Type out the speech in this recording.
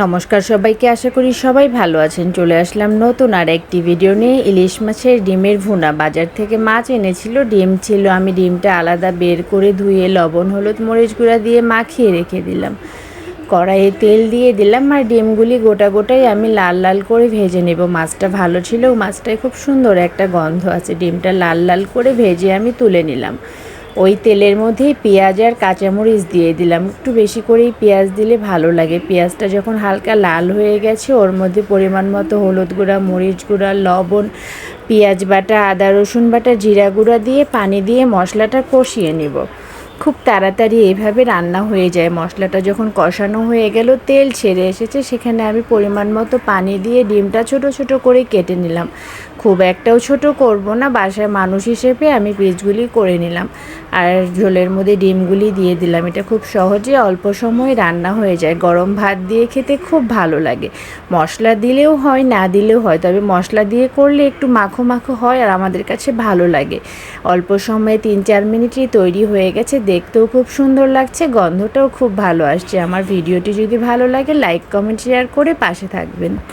নমস্কার সবাইকে, আশা করি সবাই ভালো আছেন। চলে আসলাম নতুন আর একটি ভিডিও নিয়ে। ইলিশ মাছের ডিমের ভুনা। বাজার থেকে মাছ এনেছিল, ডিম ছিল। আমি ডিমটা আলাদা বের করে ধুয়ে লবণ হলুদ মরিচ গুঁড়া দিয়ে মাখিয়ে রেখে দিলাম। কড়াইয়ে তেল দিয়ে দিলাম আর ডিমগুলি গোটা গোটাই আমি লাল লাল করে ভেজে নেব। মাছটা ভালো ছিল, মাছটায় খুব সুন্দর একটা গন্ধ আছে। ডিমটা লাল লাল করে ভেজে আমি তুলে নিলাম। ওই তেলের মধ্যেই পেঁয়াজ আর কাঁচামরিচ দিয়ে দিলাম। একটু বেশি করেই পেঁয়াজ দিলে ভালো লাগে। পেঁয়াজটা যখন হালকা লাল হয়ে গেছে, ওর মধ্যে পরিমাণ মতো হলুদ গুঁড়া, মরিচ গুঁড়া, লবণ, পেঁয়াজ বাটা, আদা রসুন বাটা, জিরা গুঁড়া দিয়ে পানি দিয়ে মশলাটা কষিয়ে নেব। খুব তাড়াতাড়ি এইভাবে রান্না হয়ে যায়। মশলাটা যখন কষানো হয়ে গেল, তেল ছেড়ে এসেছে, সেখানে আমি পরিমাণ মতো পানি দিয়ে ডিমটা ছোট ছোট করে কেটে নিলাম। খুব একটাও ছোট করব না, বাসায় মানুষ হিসেবে আমি পিসগুলি করে নিলাম। আর ঝোলের মধ্যে ডিমগুলি দিয়ে দিলাম। এটা খুব সহজে অল্প সময়ে রান্না হয়ে যায়। গরম ভাত দিয়ে খেতে খুব ভালো লাগে। মশলা দিলেও হয়, না দিলেও হয়, তবে মশলা দিয়ে করলে একটু মাখো মাখো হয় আর আমাদের কাছে ভালো লাগে। অল্প সময়ে 3-4 মিনিটই তৈরি হয়ে গেছে। দেখতেও খুব সুন্দর লাগছে, গন্ধটাও খুব ভালো আসছে। আমার ভিডিওটি যদি ভালো লাগে, লাইক কমেন্ট শেয়ার করে পাশে থাকবেন।